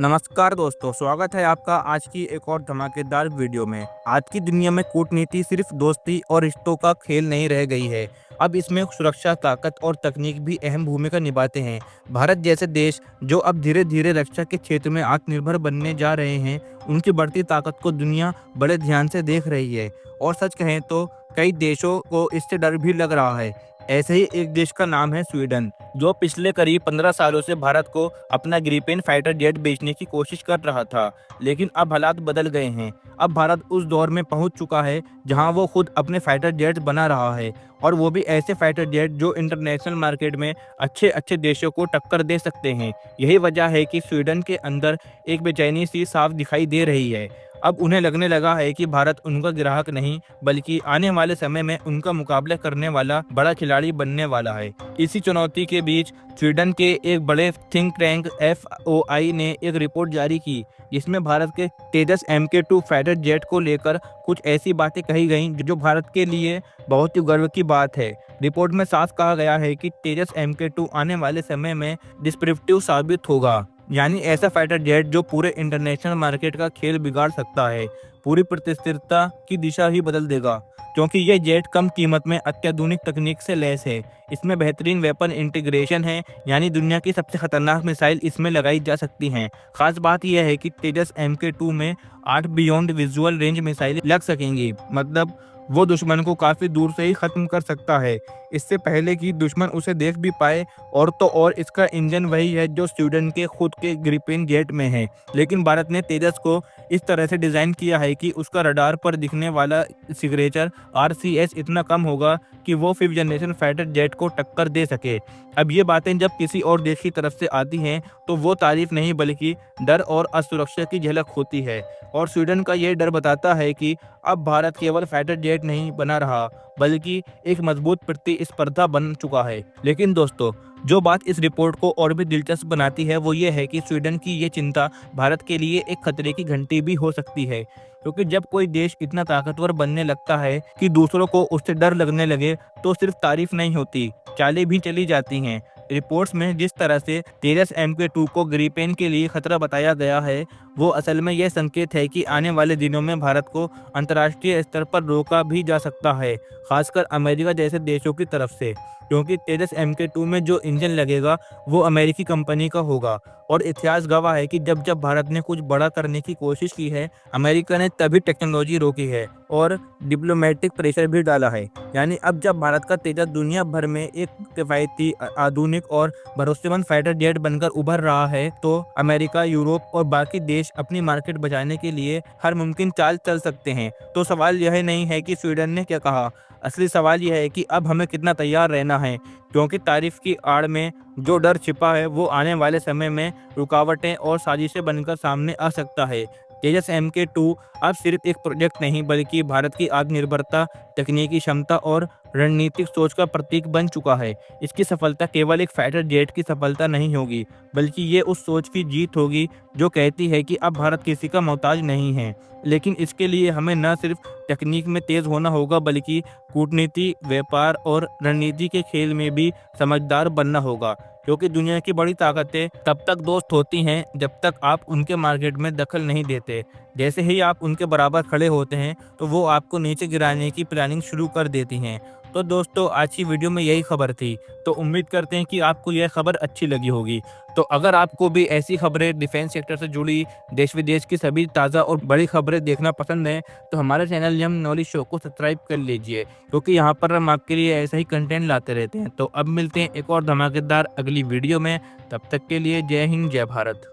नमस्कार दोस्तों, स्वागत है आपका आज की एक और धमाकेदार वीडियो में। आज की दुनिया में कूटनीति सिर्फ दोस्ती और रिश्तों का खेल नहीं रह गई है। अब इसमें सुरक्षा, ताकत और तकनीक भी अहम भूमिका निभाते हैं। भारत जैसे देश जो अब धीरे-धीरे रक्षा के क्षेत्र में आत्मनिर्भर बनने जा रहे हैं, उनकी बढ़ती ताकत को दुनिया बड़े ध्यान से देख रही है। और सच कहें तो कई देशों को इससे डर भी लग रहा है। ऐसे ही एक देश का नाम है स्वीडन, जो पिछले करीब 15 सालों से भारत को अपना ग्रिपेन फाइटर जेट बेचने की कोशिश कर रहा था। लेकिन अब हालात बदल गए हैं। अब भारत उस दौर में पहुंच चुका है जहां वो खुद अपने फाइटर जेट बना रहा है, और वो भी ऐसे फाइटर जेट जो इंटरनेशनल मार्केट में अच्छे देशों को टक्कर दे सकते हैं। यही वजह है कि स्वीडन के अंदर एक बेचैनी सी साफ दिखाई दे रही है। अब उन्हें लगने लगा है कि भारत उनका ग्राहक नहीं, बल्कि आने वाले समय में उनका मुकाबला करने वाला बड़ा खिलाड़ी बनने वाला है। इसी चुनौती के बीच स्वीडन के एक बड़े थिंक टैंक FOI ने एक रिपोर्ट जारी की, जिसमें भारत के तेजस MK2 फाइटर जेट को लेकर कुछ ऐसी बातें कही गईं जो भारत के लिए बहुत ही गर्व की बात है। रिपोर्ट में साफ कहा गया है कि तेजस MK2 आने वाले समय में डिस्क्रिप्टिव साबित होगा, यानी ऐसा फाइटर जेट जो पूरे इंटरनेशनल मार्केट का खेल बिगाड़ सकता है, पूरी प्रतिस्पर्धा की दिशा ही बदल देगा। क्योंकि यह जेट कम कीमत में अत्याधुनिक तकनीक से लैस है। इसमें बेहतरीन वेपन इंटीग्रेशन है, यानी दुनिया की सबसे खतरनाक मिसाइल इसमें लगाई जा सकती हैं। खास बात यह है कि तेजस MK2 में 8 बियॉन्ड विजुअल रेंज मिसाइलें लग सकेंगी, मतलब वो दुश्मन को काफ़ी दूर से ही ख़त्म कर सकता है, इससे पहले कि दुश्मन उसे देख भी पाए। और तो और इसका इंजन वही है जो स्वीडन के खुद के ग्रिपेन जेट में है। लेकिन भारत ने तेजस को इस तरह से डिज़ाइन किया है कि उसका रडार पर दिखने वाला सिग्नेचर RCS इतना कम होगा कि वो 5th जनरेशन फाइटर जेट को टक्कर दे सके। अब ये बातें जब किसी और देश की तरफ से आती हैं तो वो तारीफ नहीं, बल्कि डर और असुरक्षा की झलक होती है। और स्वीडन का ये डर बताता है कि अब भारत केवल फाइटर जेट नहीं बना रहा, बल्कि एक मजबूत प्रतिस्पर्धा बन चुका है। लेकिन दोस्तों, जो बात इस रिपोर्ट को और भी दिलचस्प बनाती है वो ये है कि स्वीडन की ये चिंता भारत के लिए एक खतरे की घंटी भी हो सकती है। क्योंकि जब कोई देश इतना ताकतवर बनने लगता है कि दूसरों को उससे डर लगने लगे, तो सिर्फ तारीफ नहीं होती, चालें भी चली जाती हैं। रिपोर्ट्स में जिस तरह से तेजस MK2 को ग्रिपेन के लिए खतरा बताया गया है, वो असल में यह संकेत है कि आने वाले दिनों में भारत को अंतर्राष्ट्रीय स्तर पर रोका भी जा सकता है, खासकर अमेरिका जैसे देशों की तरफ से। क्योंकि तेजस MK2 में जो इंजन लगेगा वो अमेरिकी कंपनी का होगा, और इतिहास गवाह है कि जब जब भारत ने कुछ बड़ा करने की कोशिश की है, अमेरिका ने तभी टेक्नोलॉजी रोकी है और डिप्लोमेटिक प्रेशर भी डाला है। यानी अब जब भारत का तेजस दुनिया भर में एक किफ़ायती, आधुनिक और भरोसेमंद फाइटर जेट बनकर उभर रहा है, तो अमेरिका, यूरोप और बाकी देश अपनी मार्केट बचाने के लिए हर मुमकिन चाल चल सकते हैं। तो सवाल यह नहीं है कि स्वीडन ने क्या कहा, असली सवाल यह है कि अब हमें कितना तैयार रहना है। क्योंकि तारीफ की आड़ में जो डर छिपा है वो आने वाले समय में रुकावटें और साजिशें बनकर सामने आ सकता है। तेजस MK2 अब सिर्फ एक प्रोजेक्ट नहीं, बल्कि भारत की आत्मनिर्भरता, तकनीकी क्षमता और रणनीतिक सोच का प्रतीक बन चुका है। इसकी सफलता केवल एक फाइटर जेट की सफलता नहीं होगी, बल्कि ये उस सोच की जीत होगी जो कहती है कि अब भारत किसी का मोहताज नहीं है। लेकिन इसके लिए हमें न सिर्फ तकनीक में तेज़ होना होगा, बल्कि कूटनीति, व्यापार और रणनीति के खेल में भी समझदार बनना होगा। क्योंकि दुनिया की बड़ी ताकतें तब तक दोस्त होती हैं जब तक आप उनके मार्केट में दखल नहीं देते। जैसे ही आप उनके बराबर खड़े होते हैं तो वो आपको नीचे गिराने की प्लानिंग शुरू कर देती हैं। तो दोस्तों, आज की वीडियो में यही खबर थी। तो उम्मीद करते हैं कि आपको यह खबर अच्छी लगी होगी। तो अगर आपको भी ऐसी खबरें डिफेंस सेक्टर से जुड़ी, देश विदेश की सभी ताज़ा और बड़ी खबरें देखना पसंद है, तो हमारे चैनल यम नॉलेज शो को सब्सक्राइब कर लीजिए, क्योंकि यहाँ पर हम आपके लिए ऐसा ही कंटेंट लाते रहते हैं। तो अब मिलते हैं एक और धमाकेदार अगली वीडियो में। तब तक के लिए जय हिंद, जय भारत।